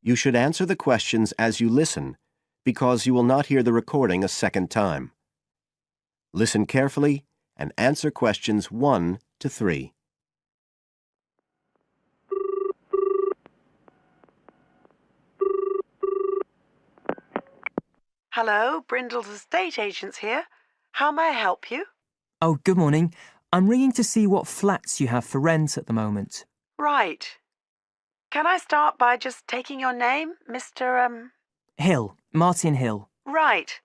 You should answer the questions as you listen, because you will not hear the recording a second time. Listen carefully and answer questions 1 to 3. Hello, Brindle's estate agents here. How may I help you? Oh, good morning. I'm ringing to see what flats you have for rent at the moment. Right. Can I start by just taking your name, Mr. Hill, Martin Hill. Right.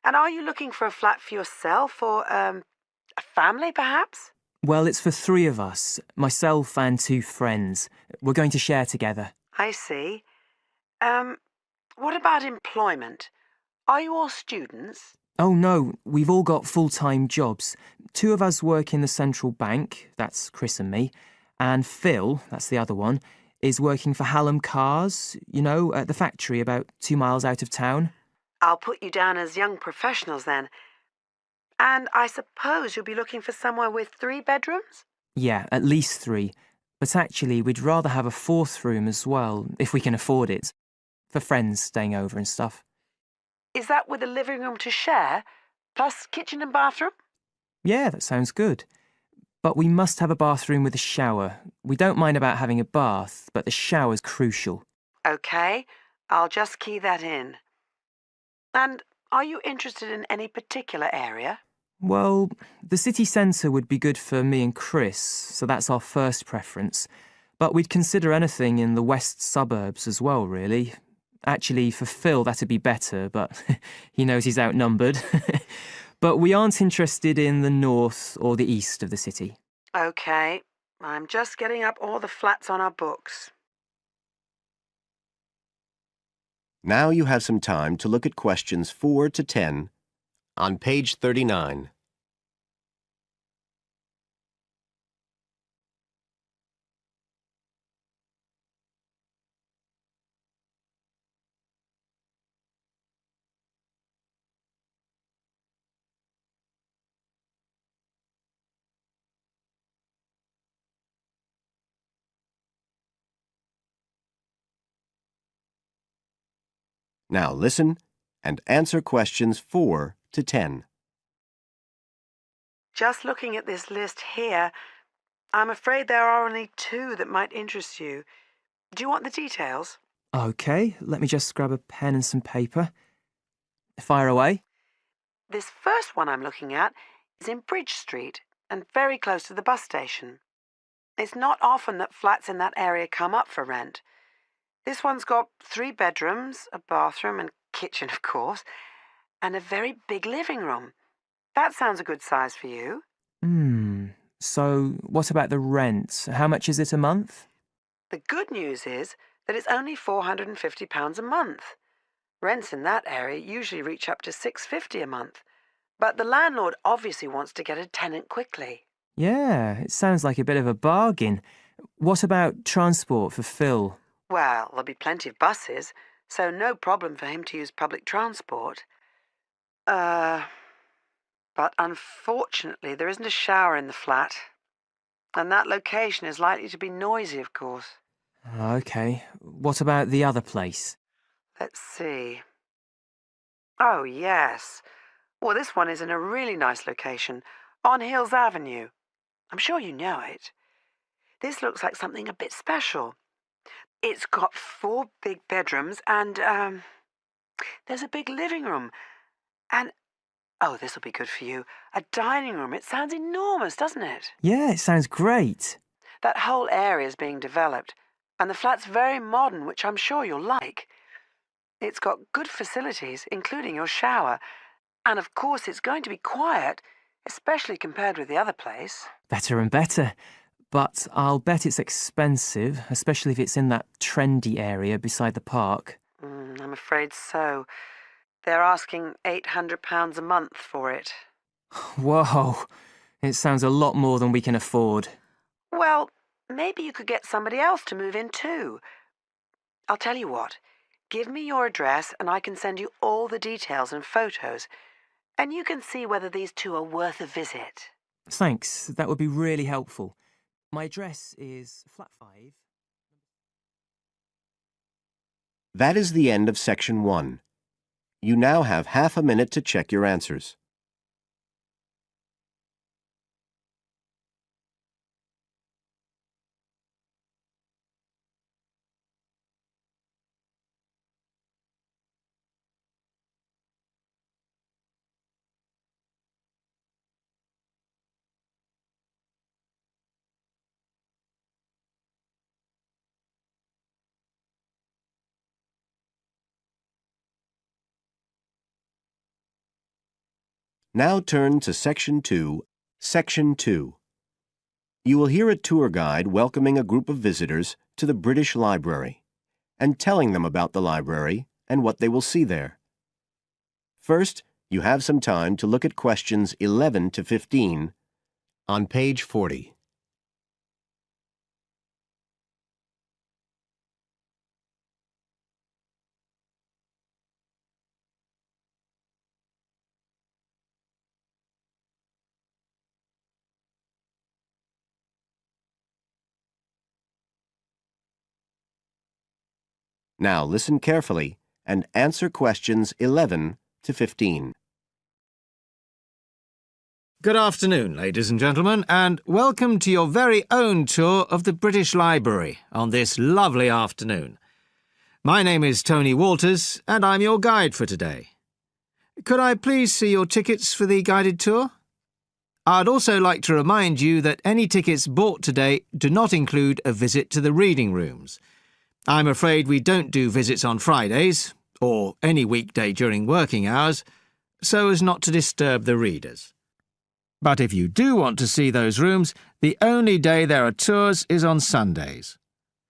And are you looking for a flat for yourself or, a family, perhaps? Well, it's for 3 of us, myself and 2 friends. We're going to share together. I see. What about employment? Are you all students? Oh no, we've all got full-time jobs. 2 of us work in the central bank, that's Chris and me, and Phil, that's the other one, is working for Hallam Cars, you know, at the factory about 2 miles out of town. I'll put you down as young professionals then. And I suppose you'll be looking for somewhere with 3 bedrooms? Yeah, at least 3. But actually, we'd rather have a 4th room as well, if we can afford it, for friends staying over and stuff. Is that with a living room to share, plus kitchen and bathroom? Yeah, that sounds good. But we must have a bathroom with a shower. We don't mind about having a bath, but the shower's crucial. OK, I'll just key that in. And are you interested in any particular area? Well, the city centre would be good for me and Chris, so that's our first preference. But we'd consider anything in the west suburbs as well, really. Actually, for Phil, that'd be better, but he knows he's outnumbered. But we aren't interested in the north or the east of the city. OK, I'm just getting up all the flats on our books. Now you have some time to look at questions 4 to 10 on page 39. Now listen and answer questions 4 to 10. Just looking at this list here, I'm afraid there are only 2 that might interest you. Do you want the details? OK, let me just grab a pen and some paper. Fire away. This first one I'm looking at is in Bridge Street and very close to the bus station. It's not often that flats in that area come up for rent. This one's got 3 bedrooms, a bathroom and kitchen, of course, and a very big living room. That sounds a good size for you. So what about the rent? How much is it a month? The good news is that it's only £450 a month. Rents in that area usually reach up to $650 a month. But the landlord obviously wants to get a tenant quickly. Yeah, it sounds like a bit of a bargain. What about transport for Phil? Well, there'll be plenty of buses, so no problem for him to use public transport. But unfortunately, there isn't a shower in the flat. And that location is likely to be noisy, of course. OK, what about the other place? Let's see. Oh, yes. Well, this one is in a really nice location, on Hills Avenue. I'm sure you know it. This looks like something a bit special. It's got 4 big bedrooms and, there's a big living room. And, oh, this will be good for you, a dining room. It sounds enormous, doesn't it? Yeah, it sounds great. That whole area is being developed, and the flat's very modern, which I'm sure you'll like. It's got good facilities, including your shower. And of course, it's going to be quiet, especially compared with the other place. Better and better. But I'll bet it's expensive, especially if it's in that trendy area beside the park. I'm afraid so. They're asking £800 a month for it. Whoa, it sounds a lot more than we can afford. Well, maybe you could get somebody else to move in too. I'll tell you what. Give me your address and I can send you all the details and photos. And you can see whether these 2 are worth a visit. Thanks, that would be really helpful. My address is flat 5. That is the end of Section 1. You now have half a minute to check your answers. Now turn to Section 2, Section 2. You will hear a tour guide welcoming a group of visitors to the British Library and telling them about the library and what they will see there. First, you have some time to look at questions 11 to 15 on page 40. Now listen carefully and answer questions 11 to 15. Good afternoon, ladies and gentlemen, and welcome to your very own tour of the British Library on this lovely afternoon. My name is Tony Walters, and I'm your guide for today. Could I please see your tickets for the guided tour? I'd also like to remind you that any tickets bought today do not include a visit to the reading rooms. I'm afraid we don't do visits on Fridays, or any weekday during working hours, so as not to disturb the readers. But if you do want to see those rooms, the only day there are tours is on Sundays.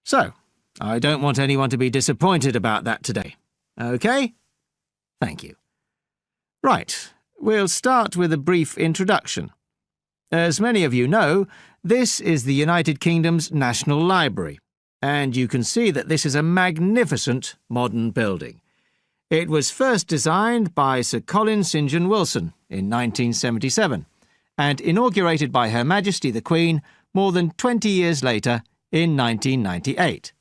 So, I don't want anyone to be disappointed about that today. OK? Thank you. Right, we'll start with a brief introduction. As many of you know, this is the United Kingdom's National Library, and you can see that this is a magnificent modern building. It was first designed by Sir Colin St. John Wilson in 1977 and inaugurated by Her Majesty the Queen more than 20 years later in 1998.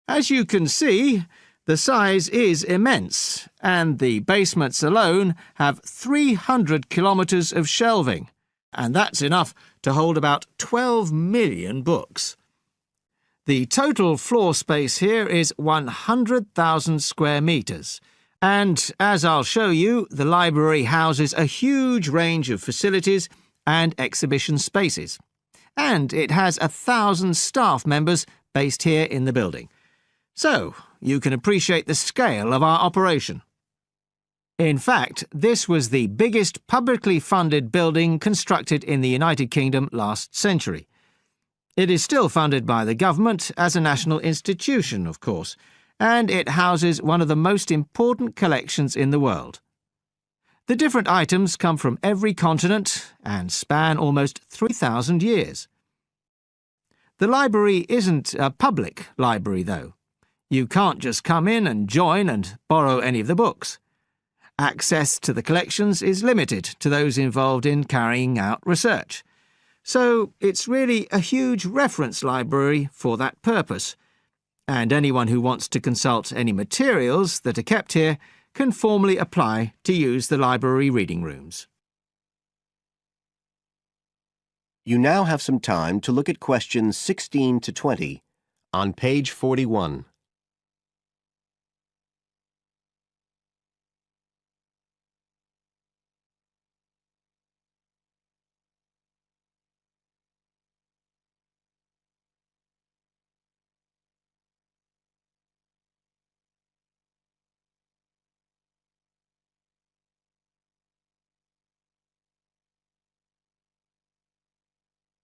As you can see, the size is immense, and the basements alone have 300 kilometres of shelving, and that's enough to hold about 12 million books. The total floor space here is 100,000 square metres, and, as I'll show you, the library houses a huge range of facilities and exhibition spaces. And it has 1,000 staff members based here in the building. So, you can appreciate the scale of our operation. In fact, this was the biggest publicly funded building constructed in the United Kingdom last century. It is still funded by the government as a national institution, of course, and it houses one of the most important collections in the world. The different items come from every continent and span almost 3,000 years. The library isn't a public library, though. You can't just come in and join and borrow any of the books. Access to the collections is limited to those involved in carrying out research. So it's really a huge reference library for that purpose, and anyone who wants to consult any materials that are kept here can formally apply to use the library reading rooms. You now have some time to look at questions 16 to 20 on page 41.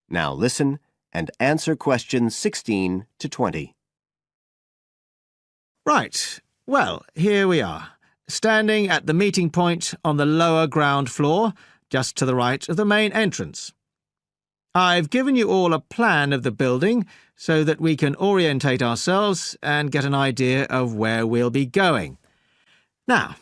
Now listen and answer questions 16 to 20. Right, well, here we are, standing at the meeting point on the lower ground floor, just to the right of the main entrance. I've given you all a plan of the building so that we can orientate ourselves and get an idea of where we'll be going. Now,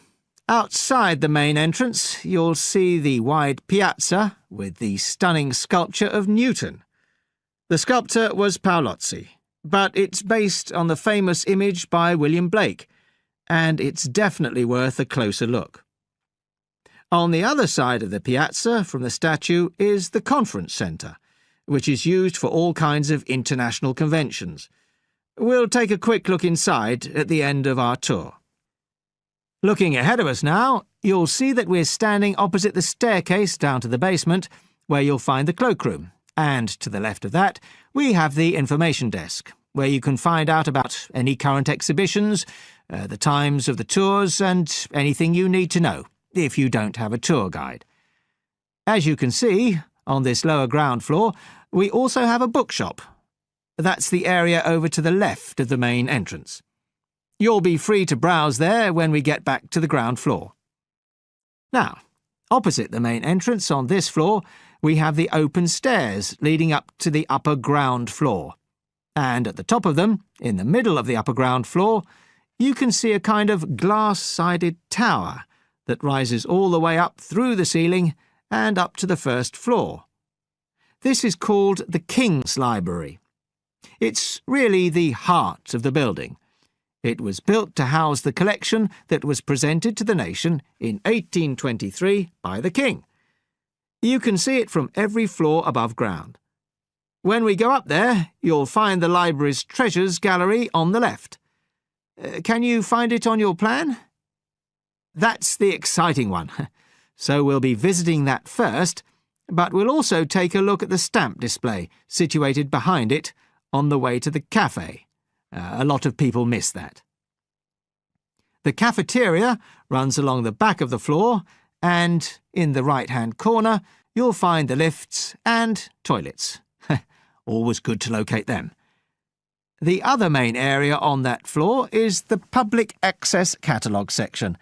outside the main entrance, you'll see the wide piazza with the stunning sculpture of Newton. The sculptor was Paolozzi, but it's based on the famous image by William Blake, and it's definitely worth a closer look. On the other side of the piazza from the statue is the conference centre, which is used for all kinds of international conventions. We'll take a quick look inside at the end of our tour. Looking ahead of us now, you'll see that we're standing opposite the staircase down to the basement, where you'll find the cloakroom, and to the left of that, we have the information desk, where you can find out about any current exhibitions, the times of the tours, and anything you need to know, if you don't have a tour guide. As you can see, on this lower ground floor, we also have a bookshop. That's the area over to the left of the main entrance. You'll be free to browse there when we get back to the ground floor. Now, opposite the main entrance on this floor, we have the open stairs leading up to the upper ground floor. And at the top of them, in the middle of the upper ground floor, you can see a kind of glass-sided tower that rises all the way up through the ceiling and up to the first floor. This is called the King's Library. It's really the heart of the building. It was built to house the collection that was presented to the nation in 1823 by the King. You can see it from every floor above ground. When we go up there, you'll find the library's treasures gallery on the left. Can you find it on your plan? That's the exciting one. So we'll be visiting that first, but we'll also take a look at the stamp display situated behind it on the way to the cafe. A lot of people miss that. The cafeteria runs along the back of the floor, and in the right-hand corner you'll find the lifts and toilets. Always good to locate them. The other main area on that floor is the public access catalogue section,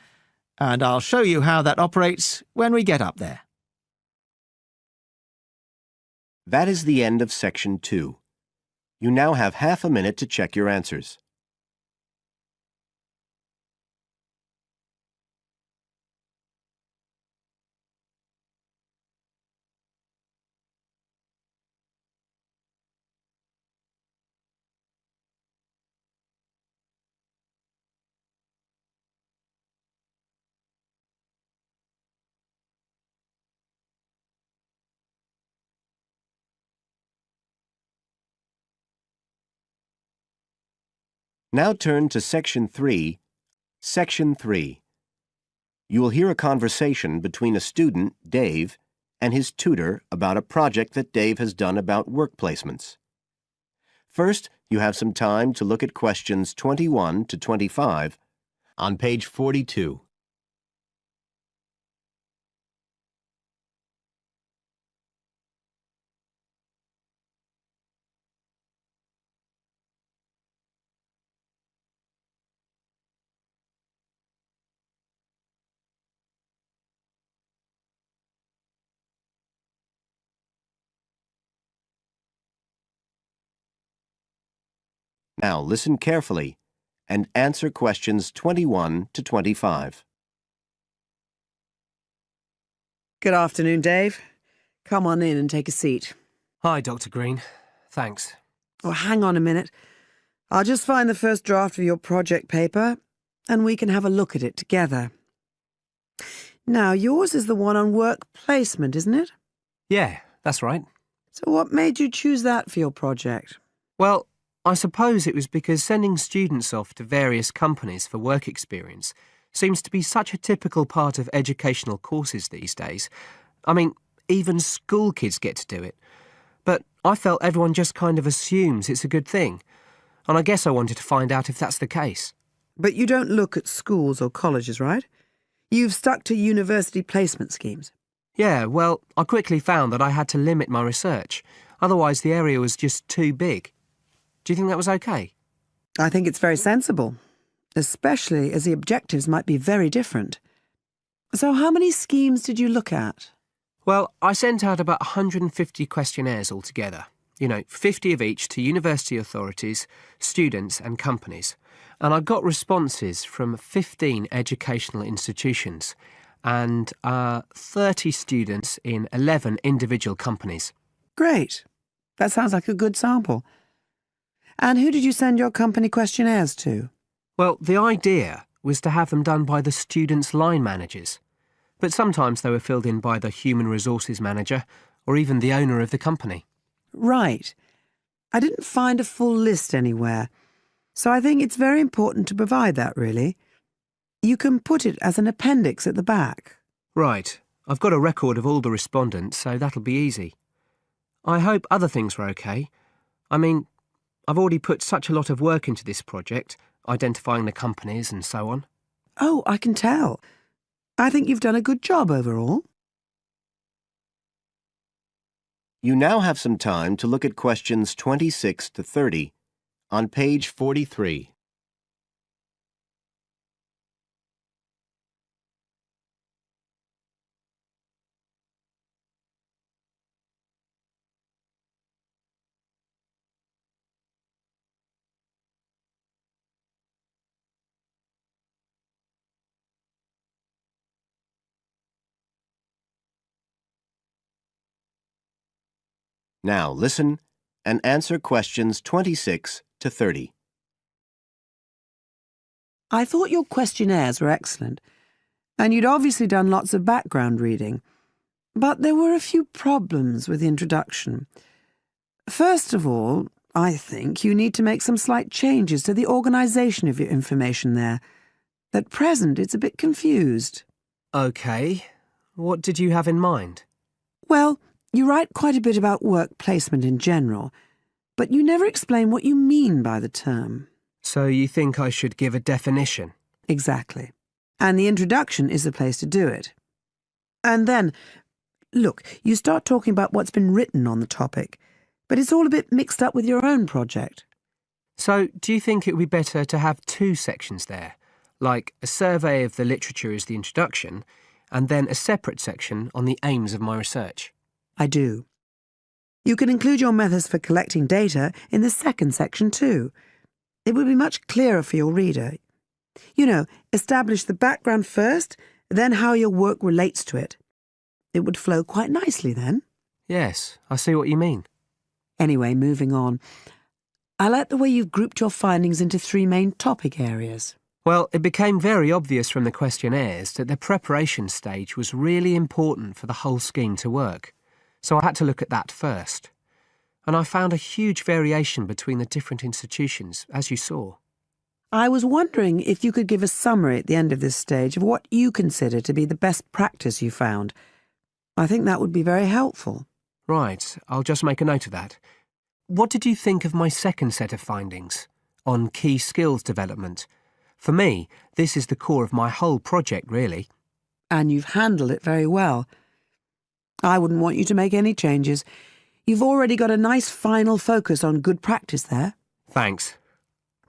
and I'll show you how that operates when we get up there. That is the end of Section 2. You now have half a minute to check your answers. Now turn to Section 3. Section 3. You will hear a conversation between a student, Dave, and his tutor about a project that Dave has done about work placements. First, you have some time to look at questions 21 to 25 on page 42. Now listen carefully and answer questions 21 to 25. Good afternoon, Dave. Come on in and take a seat. Hi, Dr. Green. Thanks. Oh, hang on a minute. I'll just find the first draft of your project paper, and we can have a look at it together. Now, yours is the one on work placement, isn't it? Yeah, that's right. So what made you choose that for your project? Well, I suppose it was because sending students off to various companies for work experience seems to be such a typical part of educational courses these days. I mean, even school kids get to do it. But I felt everyone just kind of assumes it's a good thing. And I guess I wanted to find out if that's the case. But you don't look at schools or colleges, right? You've stuck to university placement schemes. Yeah, well, I quickly found that I had to limit my research. Otherwise, the area was just too big. Do you think that was okay? I think it's very sensible, especially as the objectives might be very different. So how many schemes did you look at? Well, I sent out about 150 questionnaires altogether. 50 of each to university authorities, students and companies. And I got responses from 15 educational institutions and 30 students in 11 individual companies. Great. That sounds like a good sample. And who did you send your company questionnaires to? Well, the idea was to have them done by the students' line managers, but sometimes they were filled in by the human resources manager or even the owner of the company. Right. I didn't find a full list anywhere, so I think it's very important to provide that, really. You can put it as an appendix at the back. Right. I've got a record of all the respondents, so that'll be easy. I hope other things were okay. I mean, I've already put such a lot of work into this project, identifying the companies and so on. Oh, I can tell. I think you've done a good job overall. You now have some time to look at questions 26 to 30 on page 43. Now listen and answer questions 26 to 30. I thought your questionnaires were excellent, and you'd obviously done lots of background reading. But there were a few problems with the introduction. First of all, I think you need to make some slight changes to the organisation of your information there. At present, it's a bit confused. OK. What did you have in mind? Well, you write quite a bit about work placement in general, but you never explain what you mean by the term. So you think I should give a definition? Exactly. And the introduction is the place to do it. And then, look, you start talking about what's been written on the topic, but it's all a bit mixed up with your own project. So do you think it would be better to have two sections there, like a survey of the literature as the introduction, and then a separate section on the aims of my research? I do. You can include your methods for collecting data in the second section too. It would be much clearer for your reader. You know, establish the background first, then how your work relates to it. It would flow quite nicely then. Yes, I see what you mean. Anyway, moving on. I like the way you've grouped your findings into three main topic areas. Well, it became very obvious from the questionnaires that the preparation stage was really important for the whole scheme to work, so I had to look at that first. And I found a huge variation between the different institutions, as you saw. I was wondering if you could give a summary at the end of this stage of what you consider to be the best practice you found. I think that would be very helpful. Right, I'll just make a note of that. What did you think of my second set of findings on key skills development? For me, this is the core of my whole project, really. And you've handled it very well. I wouldn't want you to make any changes. You've already got a nice final focus on good practice there. Thanks.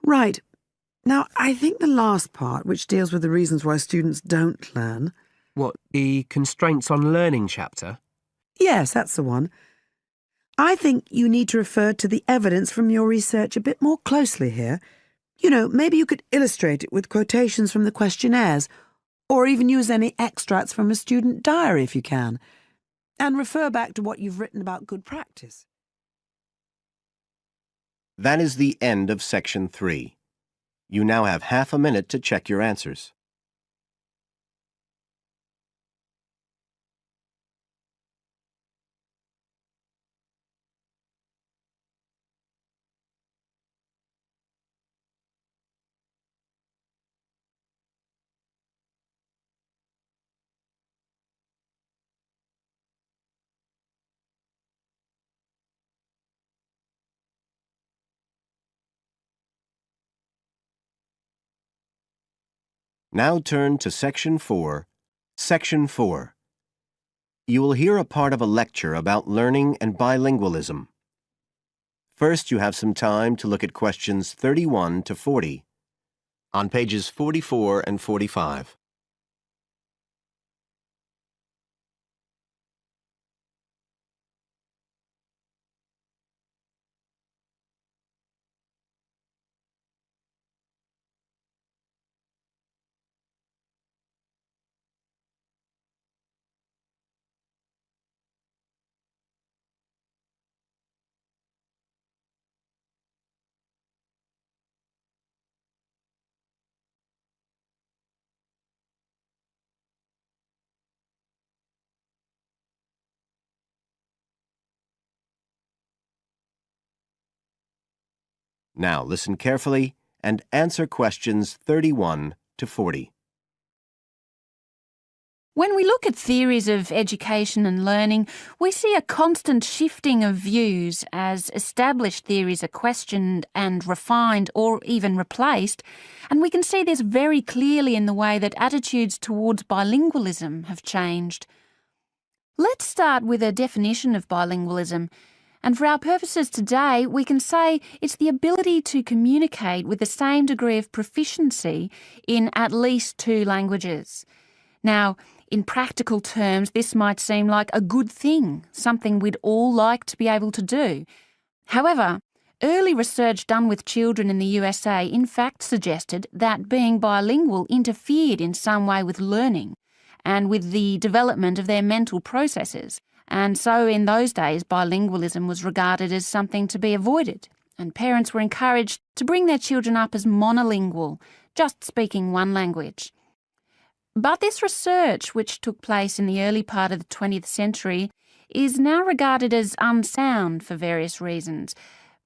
Right. Now, I think the last part, which deals with the reasons why students don't learn. What, the constraints on learning chapter? Yes, that's the one. I think you need to refer to the evidence from your research a bit more closely here. You know, maybe you could illustrate it with quotations from the questionnaires, or even use any extracts from a student diary if you can, and refer back to what you've written about good practice. That is the end of section 3. You now have half a minute to check your answers. Now turn to Section 4. Section 4. You will hear a part of a lecture about learning and bilingualism. First, you have some time to look at questions 31 to 40 on pages 44 and 45. Now listen carefully and answer questions 31 to 40. When we look at theories of education and learning, we see a constant shifting of views as established theories are questioned and refined or even replaced, and we can see this very clearly in the way that attitudes towards bilingualism have changed. Let's start with a definition of bilingualism, and for our purposes today, we can say it's the ability to communicate with the same degree of proficiency in at least two languages. Now, in practical terms, this might seem like a good thing, something we'd all like to be able to do. However, early research done with children in the USA in fact suggested that being bilingual interfered in some way with learning and with the development of their mental processes. And so in those days, bilingualism was regarded as something to be avoided, and parents were encouraged to bring their children up as monolingual, just speaking one language. But this research, which took place in the early part of the 20th century, is now regarded as unsound for various reasons,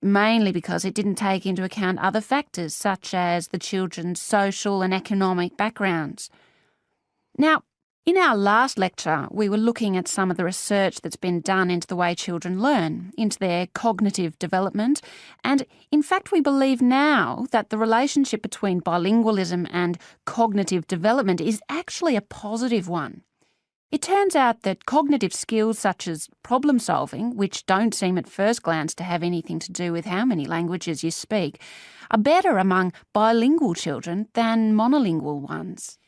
mainly because it didn't take into account other factors such as the children's social and economic backgrounds. Now, in our last lecture, we were looking at some of the research that's been done into the way children learn, into their cognitive development, and in fact we believe now that the relationship between bilingualism and cognitive development is actually a positive one. It turns out that cognitive skills such as problem solving, which don't seem at first glance to have anything to do with how many languages you speak, are better among bilingual children than monolingual ones.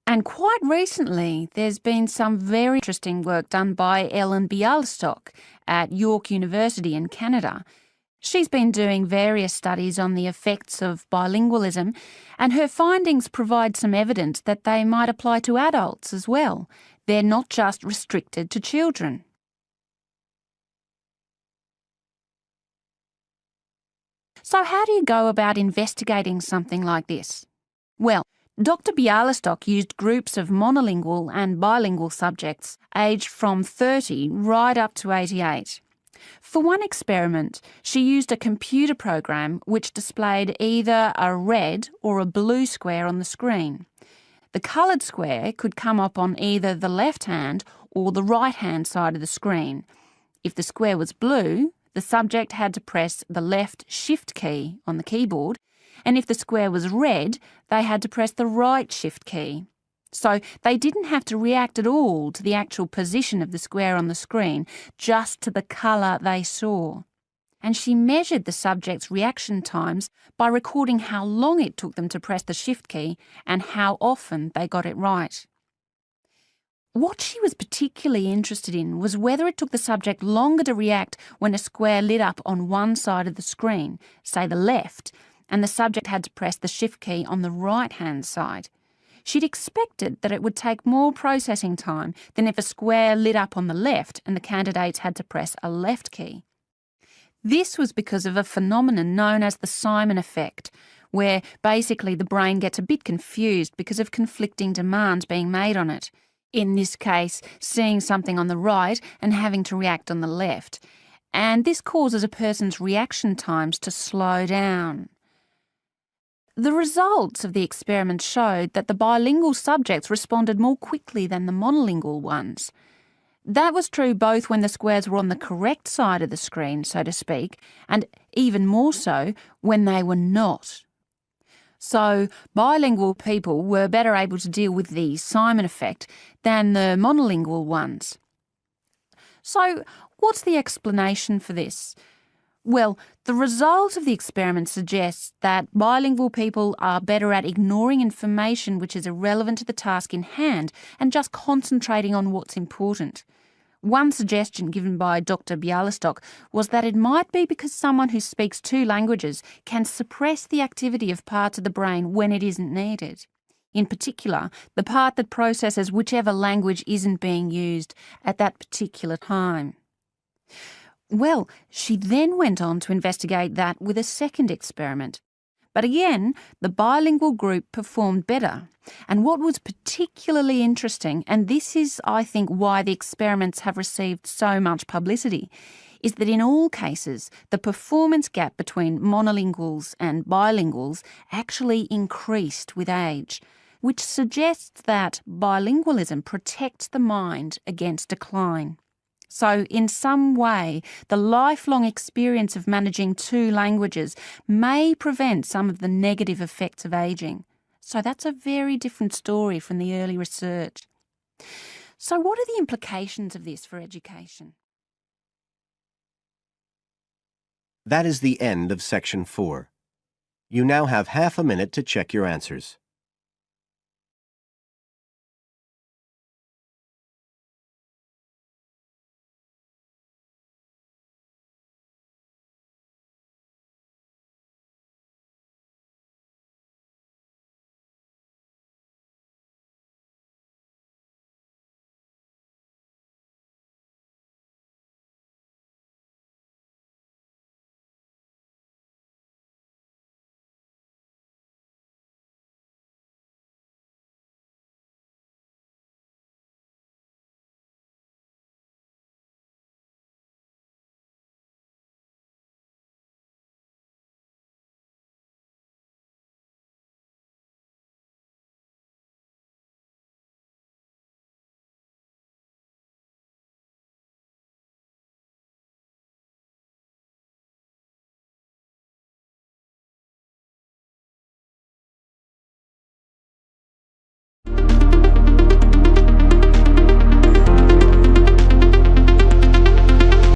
And quite recently, there's been some very interesting work done by Ellen Bialystok at York University in Canada. She's been doing various studies on the effects of bilingualism, and her findings provide some evidence that they might apply to adults as well. They're not just restricted to children. So how do you go about investigating something like this? Well, Dr. Bialystok used groups of monolingual and bilingual subjects aged from 30 right up to 88. For one experiment, she used a computer program which displayed either a red or a blue square on the screen. The coloured square could come up on either the left-hand or the right-hand side of the screen. If the square was blue, the subject had to press the left Shift key on the keyboard, and if the square was red, they had to press the right Shift key. So they didn't have to react at all to the actual position of the square on the screen, just to the colour they saw. And she measured the subjects' reaction times by recording how long it took them to press the Shift key and how often they got it right. What she was particularly interested in was whether it took the subject longer to react when a square lit up on one side of the screen, say the left, and the subject had to press the Shift key on the right-hand side. She'd expected that it would take more processing time than if a square lit up on the left and the candidates had to press a left key. This was because of a phenomenon known as the Simon effect, where basically the brain gets a bit confused because of conflicting demands being made on it. In this case, seeing something on the right and having to react on the left. And this causes a person's reaction times to slow down. The results of the experiment showed that the bilingual subjects responded more quickly than the monolingual ones. That was true both when the squares were on the correct side of the screen, so to speak, and even more so when they were not. So bilingual people were better able to deal with the Simon effect than the monolingual ones. So what's the explanation for this? Well, the result of the experiment suggests that bilingual people are better at ignoring information which is irrelevant to the task in hand and just concentrating on what's important. One suggestion given by Dr. Bialystok was that it might be because someone who speaks two languages can suppress the activity of parts of the brain when it isn't needed. In particular, the part that processes whichever language isn't being used at that particular time. Well, she then went on to investigate that with a second experiment. But again, the bilingual group performed better. And what was particularly interesting, and this is, I think, why the experiments have received so much publicity, is that in all cases, the performance gap between monolinguals and bilinguals actually increased with age, which suggests that bilingualism protects the mind against decline. So in some way, the lifelong experience of managing two languages may prevent some of the negative effects of ageing. So that's a very different story from the early research. So what are the implications of this for education? That is the end of Section 4. You now have half a minute to check your answers.